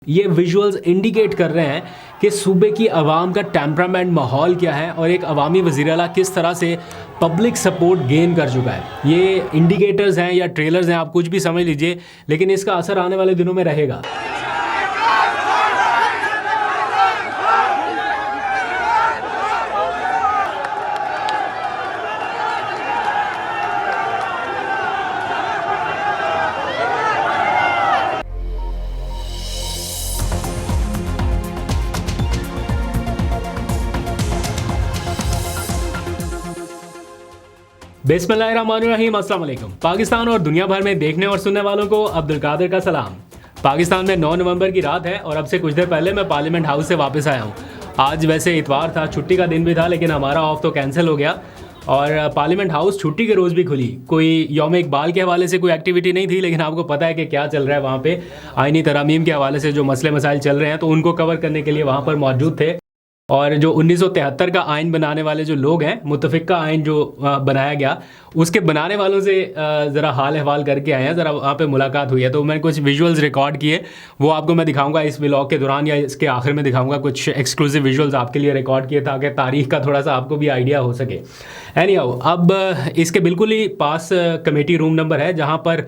ये visuals indicate कर रहे हैं कि सूबे की आवाम का टेम्परामेंट माहौल क्या है और एक अवामी वज़ीर-ए-आला किस तरह से पब्लिक सपोर्ट गेन कर चुका है। ये इंडिकेटर्स हैं या ट्रेलर्स हैं, आप कुछ भी समझ लीजिए, लेकिन इसका असर आने वाले दिनों में रहेगा। बिस्मिल्लाहिर्रहमानिर्रहीम, अस्सलाम वालेकुम। पाकिस्तान और दुनिया भर में देखने और सुनने वालों को अब्दुल कादिर का सलाम। पाकिस्तान में 9 नवंबर की रात है और अब से कुछ देर पहले मैं पार्लियामेंट हाउस से वापस आया हूँ। आज वैसे इतवार था, छुट्टी का दिन भी था, लेकिन हमारा ऑफ तो कैंसिल हो गया और पार्लियामेंट हाउस छुट्टी के रोज़ भी खुली। कोई यौम इकबाल के हवाले से कोई एक्टिविटी नहीं थी, लेकिन आपको पता है कि क्या चल रहा है वहाँ पे। आइनी तरामीम के हवाले से जो मसले मसाइल चल रहे हैं, तो उनको कवर करने के लिए वहाँ पर मौजूद थे। और जो 1973 का आइन बनाने वाले जो लोग हैं, मुतफ़िक़ा आइन जो बनाया गया, उसके बनाने वालों से ज़रा हाल अहवाल करके आए हैं, ज़रा वहाँ पे मुलाकात हुई है। तो मैंने कुछ विजुअल्स रिकॉर्ड किए, वो आपको मैं दिखाऊंगा इस व्लॉग के दौरान या इसके आखिर में दिखाऊंगा। कुछ एक्सक्लूसिव विजुअल्स आपके लिए रिकॉर्ड किए ताकि तारीख़ का थोड़ा सा आपको भी आइडिया हो सके। एनीहाउ, अब इसके बिल्कुल ही पास कमेटी रूम नंबर है जहाँ पर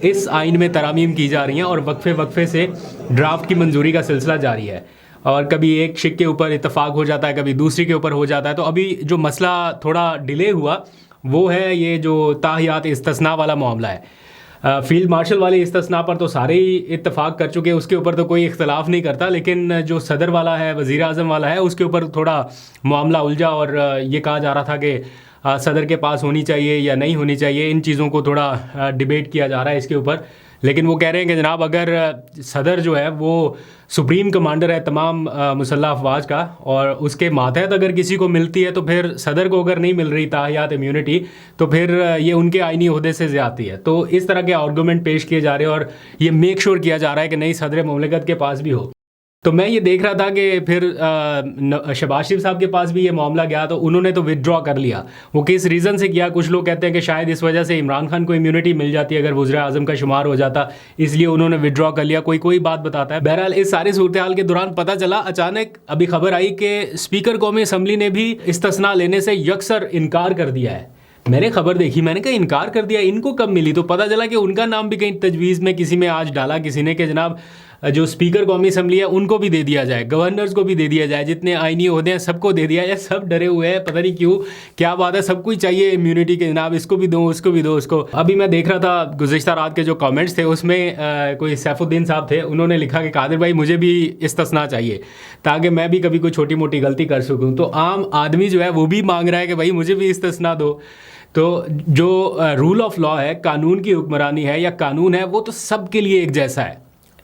इस आइन में तरामीम की जा रही हैं और वक्फे से ड्राफ्ट की मंजूरी का सिलसिला जारी है। और कभी एक शिक के ऊपर इत्तेफाक हो जाता है, कभी दूसरी के ऊपर हो जाता है। तो अभी जो मसला थोड़ा डिले हुआ वो है ये जो ताहियात इस्तिस्ना वाला मामला है। फील्ड मार्शल वाले इस्तिस्ना पर तो सारे ही इत्तेफाक कर चुके हैं, उसके ऊपर तो कोई इख्तलाफ नहीं करता। लेकिन जो सदर वाला है, वज़ीर आज़म वाला है, उसके ऊपर थोड़ा मामला उलझा और ये कहा जा रहा था कि सदर के पास होनी चाहिए या नहीं होनी चाहिए। इन चीज़ों को थोड़ा डिबेट किया जा रहा है इसके ऊपर। लेकिन वो कह रहे हैं कि जनाब, अगर सदर जो है वो सुप्रीम कमांडर है तमाम मुसल्लह अफवाज का, और उसके मातहत अगर किसी को मिलती है, तो फिर सदर को अगर नहीं मिल रही ताहियात इम्यूनिटी, तो फिर ये उनके आइनी ओहदे से ज़्यादती है। तो इस तरह के आर्गूमेंट पेश किए जा रहे हैं और ये मेक श्योर किया जा रहा है कि नई सदर मुमलिकत के पास भी हो। तो मैं ये देख रहा था कि फिर शहबाज शरीफ साहब के पास भी ये मामला गया, तो उन्होंने तो विदड्रॉ कर लिया। वो किस रीज़न से किया? कुछ लोग कहते हैं कि शायद इस वजह से इमरान खान को इम्यूनिटी मिल जाती अगर वज़ीर आज़म का शुमार हो जाता, इसलिए उन्होंने विदड्रॉ कर लिया। कोई बात बताता है। बहरहाल इस सारी सूरत हाल के दौरान पता चला, अचानक अभी खबर आई कि स्पीकर कौमी असम्बली ने भी इस्तिस्ना लेने से यकसर इनकार कर दिया है। मैंने खबर देखी, मैंने कहा इनकार कर दिया, इनको कब मिली? तो पता चला कि उनका नाम भी कहीं तजवीज़ में किसी में आज डाला किसी ने कि जनाब जो स्पीकर कौमी असम्बली है उनको भी दे दिया जाए, गवर्नर्स को भी दे दिया जाए, जितने आइनी ओहदे हैं सबको दे दिया जाए। सब डरे हुए हैं, पता नहीं क्यों, क्या बात है, सबको ही चाहिए इम्यूनिटी के जनाब, इसको भी दो, उसको भी दो, उसको। अभी मैं देख रहा था गुज़िश्ता रात के जो कमेंट्स थे, उसमें कोई सैफुद्दीन साहब थे, उन्होंने लिखा कि कादिर भाई मुझे भी इस्तिस्ना चाहिए ताकि मैं भी कभी कोई छोटी मोटी गलती कर सकूँ। तो आम आदमी जो है वो भी मांग रहा है कि भाई मुझे भी इस्तिस्ना दो। तो जो रूल ऑफ लॉ है, कानून की हुक्मरानी है या कानून है, वो तो सबके लिए एक जैसा है,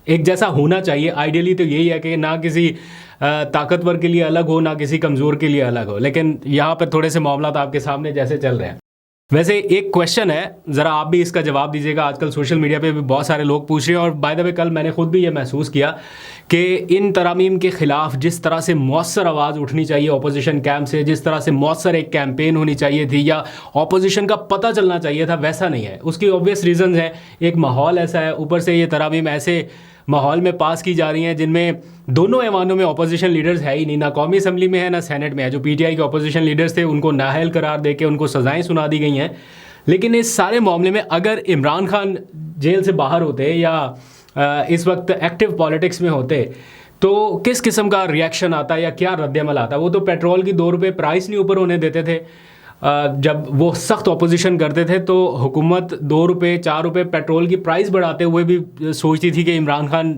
एक जैसा होना चाहिए। आइडियली तो यही है कि ना किसी ताकतवर के लिए अलग हो, ना किसी कमज़ोर के लिए अलग हो। लेकिन यहाँ पर थोड़े से मामला तो आपके सामने जैसे चल रहे हैं। वैसे एक क्वेश्चन है, ज़रा आप भी इसका जवाब दीजिएगा। आजकल सोशल मीडिया पे भी बहुत सारे लोग पूछ रहे हैं, और बाय द वे कल मैंने खुद भी ये महसूस किया कि इन तरामीम के ख़िलाफ़ जिस तरह से मौसर आवाज़ उठनी चाहिए अपोजिशन कैंप से, जिस तरह से मौसर एक कैंपेन होनी चाहिए थी या अपोजिशन का पता चलना चाहिए था, वैसा नहीं है। उसकी ऑब्वियस रीज़न्स हैं। एक माहौल ऐसा है, ऊपर से ये तरामीम ऐसे माहौल में पास की जा रही हैं जिनमें दोनों ऐवानों में अपोजिशन लीडर्स है ही नहीं, ना कौमी असम्बली में है ना सेनेट में है। जो पीटीआई के अपोजिशन लीडर्स थे उनको नाअहल करार देके उनको सज़ाएं सुना दी गई हैं। लेकिन इस सारे मामले में अगर इमरान खान जेल से बाहर होते या इस वक्त एक्टिव पॉलिटिक्स में होते, तो किस किस्म का रिएक्शन आता या क्या रद्दअमल आता? वो तो पेट्रोल की 2 रुपये प्राइस नहीं ऊपर होने देते थे। जब वो सख्त अपोजिशन करते थे तो हुकूमत 2 रुपये 4 रुपये पेट्रोल की प्राइस बढ़ाते हुए भी सोचती थी कि इमरान खान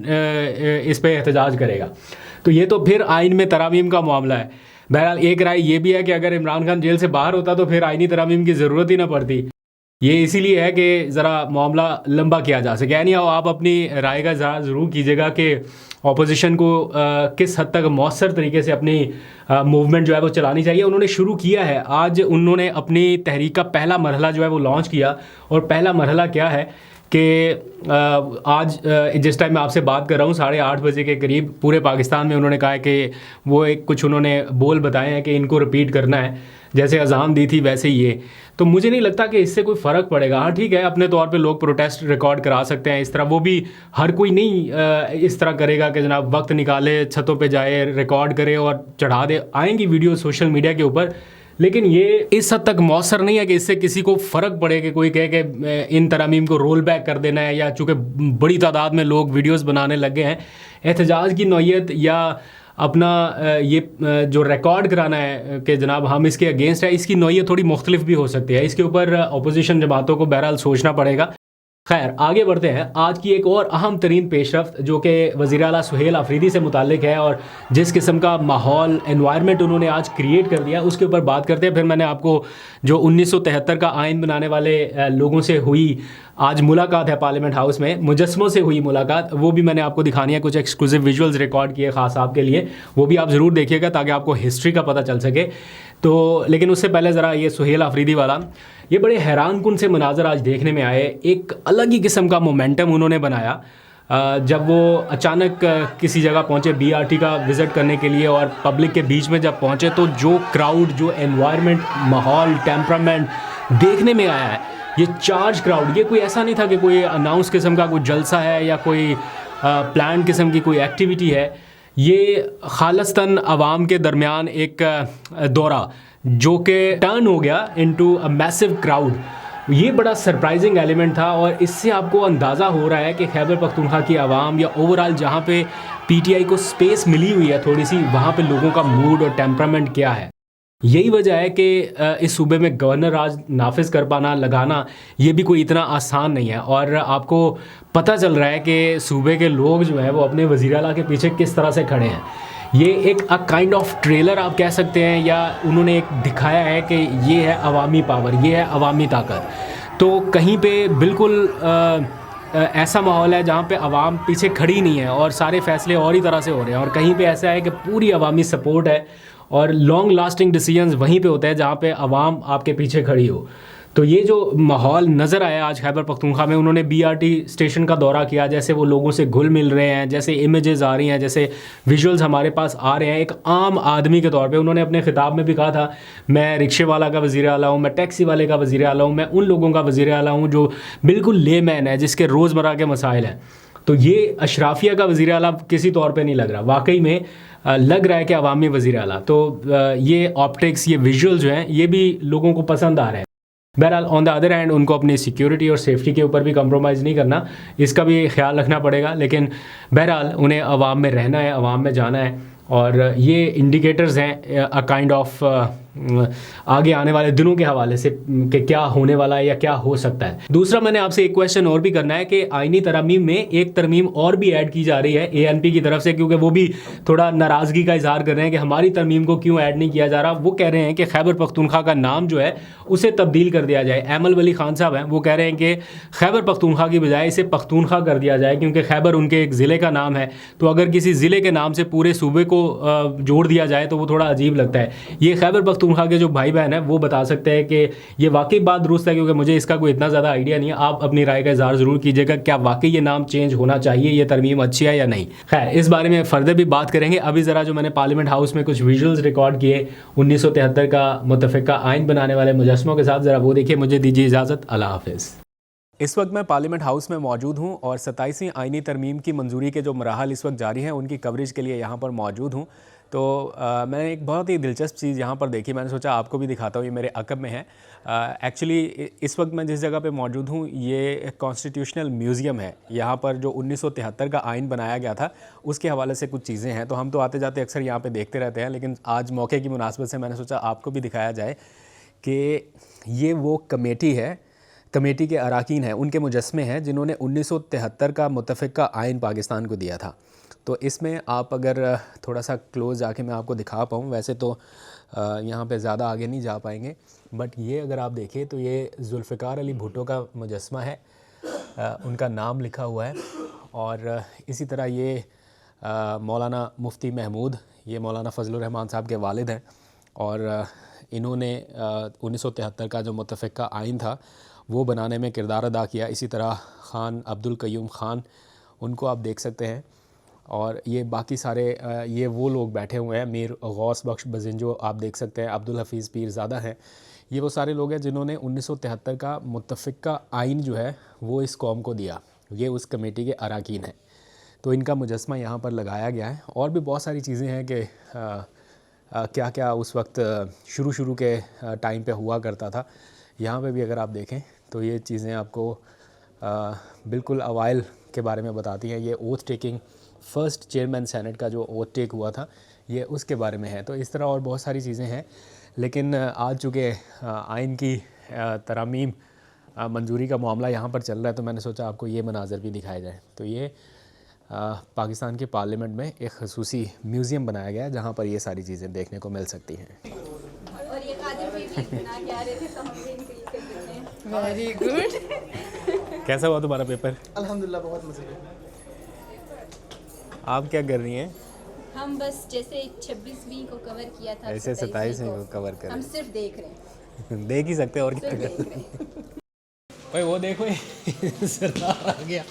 इस पे एहतजाज करेगा। तो ये तो फिर आइन में तरामीम का मामला है। बहरहाल एक राय ये भी है कि अगर इमरान खान जेल से बाहर होता तो फिर आइनी तरामीम की ज़रूरत ही ना पड़ती। ये इसीलिए है कि ज़रा मामला लंबा किया जा सके। यानी आप अपनी राय का ज़रूर कीजिएगा कि ऑपोजिशन को किस हद तक मौसर तरीके से अपनी मूवमेंट जो है वो चलानी चाहिए। उन्होंने शुरू किया है, आज उन्होंने अपनी तहरीक का पहला मरहला जो है वो लॉन्च किया। और पहला मरहला क्या है कि आज जिस टाइम मैं आपसे बात कर रहा हूँ 8:30 बजे के करीब पूरे पाकिस्तान में उन्होंने कहा है कि वो एक कुछ उन्होंने बोल बताए हैं कि इनको रिपीट करना है, जैसे अजान दी थी वैसे ही ये। तो मुझे नहीं लगता कि इससे कोई फ़र्क पड़ेगा। हाँ ठीक है, अपने तौर पे लोग प्रोटेस्ट रिकॉर्ड करा सकते हैं इस तरह, वो भी हर कोई नहीं इस तरह करेगा कि जनाब वक्त निकाले, छतों पे जाए, रिकॉर्ड करे और चढ़ा दे। आएंगी वीडियो सोशल मीडिया के ऊपर, लेकिन ये इस हद तक मौसर नहीं है कि इससे किसी को फ़र्क पड़े कि कोई कहे कि इन तरमीम को रोल बैक कर देना है, या चूँकि बड़ी तादाद में लोग वीडियोस बनाने लगे हैं। एहतजाज की नौयत या अपना ये जो रिकॉर्ड कराना है कि जनाब हम इसके अगेंस्ट है, इसकी नौयत थोड़ी मुख्तलिफ भी हो सकती है। इसके ऊपर अपोजिशन जमातों को बहरहाल सोचना पड़ेगा। खैर आगे बढ़ते हैं। आज की एक और अहम तरीन पेशरफ्त जो कि वज़ीर आला सुहेल आफरीदी से मुतालिक है, और जिस किस्म का माहौल एनवायरनमेंट उन्होंने आज क्रिएट कर दिया उसके ऊपर बात करते हैं। फिर मैंने आपको जो 1973 का आइन बनाने वाले लोगों से हुई आज मुलाकात है पार्लियामेंट हाउस में, मुजस्मों से हुई मुलाकात, वो भी मैंने आपको दिखानी है। कुछ एक्सक्लूसिव विजुअल्स रिकॉर्ड किए ख़ास आपके लिए, वो भी आप ज़रूर देखिएगा ताकि आपको हिस्ट्री का पता चल सके। तो लेकिन उससे पहले ज़रा ये सुहेल आफरीदी वाला, ये बड़े हैरान कुन से मनाजर आज देखने में आए। एक अलग ही किस्म का मोमेंटम उन्होंने बनाया जब वो अचानक किसी जगह पहुँचे बीआरटी का विज़िट करने के लिए, और पब्लिक के बीच में जब पहुँचे तो जो क्राउड, जो एनवायरनमेंट, माहौल, टेम्परामेंट देखने में आया है, ये चार्ज क्राउड। ये कोई ऐसा नहीं था कि कोई अनाउंस किस्म का कोई जलसा है या कोई प्लान किस्म की कोई एक्टिविटी है। ये खालिस्तन अवाम के दरमियान एक दौरा जो कि टर्न हो गया इनटू अ मैसिव क्राउड, ये बड़ा सरप्राइजिंग एलिमेंट था। और इससे आपको अंदाज़ा हो रहा है कि खैबर पख्तूनख्वा की आवाम या ओवरऑल जहाँ पे पीटीआई को स्पेस मिली हुई है थोड़ी सी, वहाँ पे लोगों का मूड और टेम्परामेंट क्या है। यही वजह है कि इस सूबे में गवर्नर राज नाफिज कर पाना, लगाना, ये भी कोई इतना आसान नहीं है। और आपको पता चल रहा है कि सूबे के लोग जो हैं वो अपने वज़ीर आला के पीछे किस तरह से खड़े हैं। ये एक काइंड ऑफ ट्रेलर आप कह सकते हैं, या उन्होंने एक दिखाया है कि ये है अवामी पावर, ये है अवामी ताकत। तो कहीं पे बिल्कुल ऐसा माहौल है जहाँ पे अवाम पीछे खड़ी नहीं है और सारे फैसले और ही तरह से हो रहे हैं, और कहीं पे ऐसा है कि पूरी अवामी सपोर्ट है और लॉन्ग लास्टिंग डिसीजंस वहीं पे होते हैं जहाँ पे अवाम आपके पीछे खड़ी हो। तो ये जो माहौल नज़र आया आज खैबर पख्तूनख्वा में, उन्होंने बीआरटी स्टेशन का दौरा किया, जैसे वो लोगों से घुल मिल रहे हैं, जैसे इमेजेस आ रही हैं, जैसे विजुअल्स हमारे पास आ रहे हैं। एक आम आदमी के तौर पे उन्होंने अपने खिताब में भी कहा था, मैं रिक्शे वाला का वज़ीर आला हूँ, मैं टैक्सी वाले का वज़ीर आला हूँ, मैं उन लोगों का वज़ीर आला हूँ जो बिल्कुल लेमैन है, जिसके रोज़मर्रा के मसाइल हैं। तो ये अशराफिया का वज़ीर आला किसी तौर पे नहीं लग रहा, वाकई में लग रहा है कि अवामी वज़ीर आला। तो ये ऑप्टिक्स, ये विजुअल जो हैं, ये भी लोगों को पसंद आ रहे हैं। बहरहाल ऑन द अदर हैंड उनको अपनी सिक्योरिटी और सेफ्टी के ऊपर भी कंप्रोमाइज़ नहीं करना, इसका भी ख्याल रखना पड़ेगा। लेकिन बहरहाल उन्हें अवाम में रहना है, अवाम में जाना है, और ये इंडिकेटर्स हैं अ काइंड ऑफ आगे आने वाले दिनों के हवाले से कि क्या होने वाला है या क्या हो सकता है। दूसरा, मैंने आपसे एक क्वेश्चन और भी करना है कि आईनी तरमीम में एक तरमीम और भी ऐड की जा रही है एएनपी की तरफ से, क्योंकि वो भी थोड़ा नाराज़गी का इजहार कर रहे हैं कि हमारी तरमीम को क्यों ऐड नहीं किया जा रहा। वो कह रहे हैं कि खैबर पख्तूनख्वा का नाम जो है उसे तब्दील कर दिया जाए। एमल वली खान साहब हैं, वो कह रहे हैं कि खैबर पख्तूनख्वा की बजाय इसे पख्तूनख्वा कर दिया जाए, क्योंकि खैबर उनके एक ज़िले का नाम है। तो अगर किसी ज़िले के नाम से पूरे सूबे को जोड़ दिया जाए तो वो थोड़ा अजीब लगता है। ये खैबर पख्तूनख्वा के जो भाई बहन हैं वो बता सकते हैं कि ये वाकई बात दुरुस्त है, क्योंकि मुझे इसका कोई इतना ज़्यादा आइडिया नहीं है। आप अपनी राय का इज़हार ज़रूर कीजिएगा, क्या वाकई ये नाम चेंज होना चाहिए, ये तरमीम अच्छी है या नहीं। खैर, इस बारे में फर्दर भी बात करेंगे। अभी ज़रा जो मैंने पार्लियामेंट हाउस में कुछ विजुअल्स रिकॉर्ड किए 1973 का मुतफ़िका आइन बनाने वाले मुजस्मों के साथ, ज़रा वो देखिए। मुझे दीजिए इजाज़त, अल्लाह हाफ़िज़। इस वक्त मैं पार्लियामेंट हाउस में मौजूद हूँ और 27वीं आइनी तरमीम की मंजूरी के जो मराहल इस वक्त जारी हैं उनकी कवरेज के लिए यहाँ पर मौजूद हूँ। तो मैंने एक बहुत ही दिलचस्प चीज़ यहाँ पर देखी, मैंने सोचा आपको भी दिखाता हूँ। ये मेरे अकब में है। एक्चुअली इस वक्त मैं जिस जगह पे मौजूद हूँ ये कॉन्स्टिट्यूशनल म्यूज़ियम है। यहाँ पर जो 1973 का आइन बनाया गया था उसके हवाले से कुछ चीज़ें हैं। तो हम तो आते जाते अक्सर यहाँ पर देखते रहते हैं, लेकिन आज मौके की मुनासबत से मैंने सोचा आपको भी दिखाया जाए कि ये वो कमेटी है, कमेटी के अराकीन हैं, उनके मुजस्मे हैं जिन्होंने 1973 का मुतफ़िका आइन पाकिस्तान को दिया था। तो इसमें आप अगर थोड़ा सा क्लोज़ जाके मैं आपको दिखा पाऊँ, वैसे तो यहाँ पे ज़्यादा आगे नहीं जा पाएंगे, बट ये अगर आप देखें तो ये जुल्फ़िकार अली भुट्टो का मुजस्मा है, उनका नाम लिखा हुआ है। और इसी तरह ये मौलाना मुफ्ती महमूद, ये मौलाना फ़ज़लुर रहमान साहब के वालिद हैं, और इन्होंने 1973 का जो मुतफ़िका आइन था वो बनाने में किरदार अदा किया। इसी तरह ख़ान अब्दुल क़य्यूम ख़ान, उनको आप देख सकते हैं। और ये बाकी सारे ये वो लोग बैठे हुए हैं, मीर गौस बख्श बजिंजो आप देख सकते हैं, अब्दुल हफीज़ पीरज़ादा हैं। ये वो सारे लोग हैं जिन्होंने 1973 का मुत्तफ़िक़ा आइन जो है वो इस कौम को दिया। ये उस कमेटी के अरकान हैं। तो इनका मुजस्मा यहाँ पर लगाया गया है। और भी बहुत सारी चीज़ें हैं कि क्या क्या उस वक्त शुरू के टाइम पे हुआ करता था। यहाँ पे भी अगर आप देखें तो ये चीज़ें आपको बिल्कुल अवाइल के बारे में बताती हैं। ये oath taking, first chairman senate का जो ओथ टेक हुआ था ये उसके बारे में है। तो इस तरह और बहुत सारी चीज़ें हैं। लेकिन आज चूँकि आइन की तरमीम मंजूरी का मामला यहाँ पर चल रहा है तो मैंने सोचा आपको ये मनाज़र भी दिखाया जाए। तो ये पाकिस्तान के पार्लियामेंट में एक ख़ुसूसी म्यूज़ियम बनाया गया है जहाँ पर ये सारी चीज़ें देखने को मिल सकती हैं। और ये कादिर भी बना के आ रहे थे तो हम भी इनके लिए करते हैं। Very good. कैसा हुआ तुम्हारा पेपर? अल्हम्दुलिल्लाह बहुत मज़े का। आप क्या कर रही हैं? हम बस जैसे 26वीं को कवर किया था, ऐसे 27वीं को कवर कर हम सिर्फ देख रहे हैं, देख ही सकते हैं और क्या सिर्फ कर। देख रहे हैं। भाई वो देखो सरदार आ गया।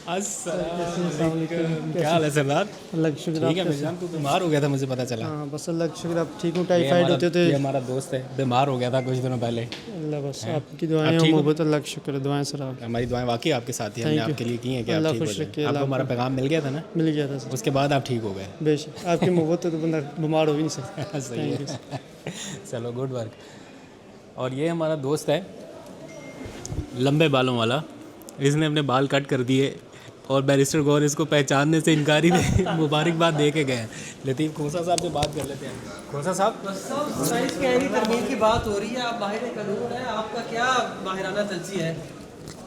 अस्सलाम वालेकुम। क्या हाल है सरदार? अल्लाह का शुक्र। ठीक है मिजान, तू बीमार हो गया था मुझे पता चला। हाँ बस अल्लाह का शुक्र, आप ठीक हो? टाइफाइड होते थे। ये हमारा दोस्त है, बीमार हो गया था कुछ दिनों पहले। अल्लाह बस आपकी दुआएं और मोहब्बत, अल्लाह का शुक्र, दुआएं सर आप। हमारी दुआएं वाकई आपके साथ ही हमने आपके लिए की हैं कि आप ठीक हो जाएं। आपको हमारा पैगाम मिल गया था ना? मिल गया था सर। उसके बाद आप ठीक हो गए। बेशक आपकी मोहब्बत है तो बंदा बीमार हो ही नहीं सकता। सही है। चलो गुड वर्क। और ये हमारा दोस्त है लंबे बालों वाला, इसने अपने बाल कट कर दिए और बैरिस्टर गौर इसको पहचानने से इनकारी में मुबारकबाद दे के गए। लतीफ़ खोसा साहब से बात कर लेते हैं। खोसा साहब, साइंस कहरी तरमीम की बात हो रही है, आप बाहर कानून है, आपका क्या माहिराना तलसी है?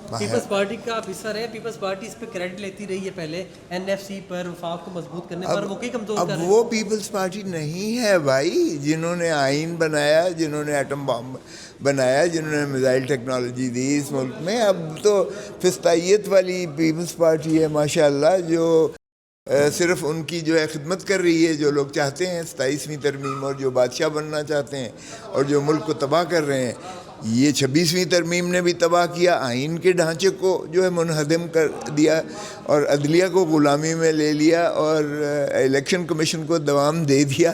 पीपल्स पार्टी का ऑफिसर है, पीपल्स पार्टी इस पे क्रेडिट लेती रही है पहले, एनएफसी पर, वफाक को मजबूत करने पर, वो कई कमजोर कर रहे हैं। वो पीपल्स पार्टी नहीं है भाई, जिन्होंने आइन बनाया, जिन्होंने एटम बम बनाया, जिन्होंने मिसाइल टेक्नोलॉजी दी इस मुल्क में, अब तो फिस्तायत वाली पीपल्स पार्टी है माशाल्लाह, जो सिर्फ उनकी जो है खिदमत कर रही है। जो लोग चाहते हैं 27वीं तरमीम और जो बादशाह बनना चाहते हैं और जो मुल्क को तबाह कर रहे हैं, ये 26वीं तरमीम ने भी तबाह किया, आइन के ढांचे को जो है मुनहदम कर दिया और अदलिया को ग़ुलामी में ले लिया और इलेक्शन कमीशन को दवाम दे दिया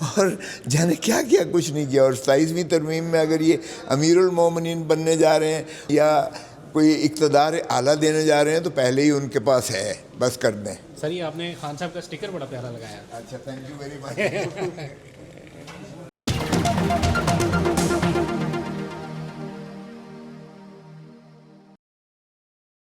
और जाने क्या क्या कुछ नहीं किया। और 27वीं तरमीम में अगर ये अमीरुल मोमिनीन बनने जा रहे हैं या कोई इक़्तिदार आला देने जा रहे हैं तो पहले ही उनके पास है, बस कर दें। सर ये आपने खान साहब का स्टिकर बड़ा प्यारा लगाया। अच्छा, थैंक यू वेरी मच।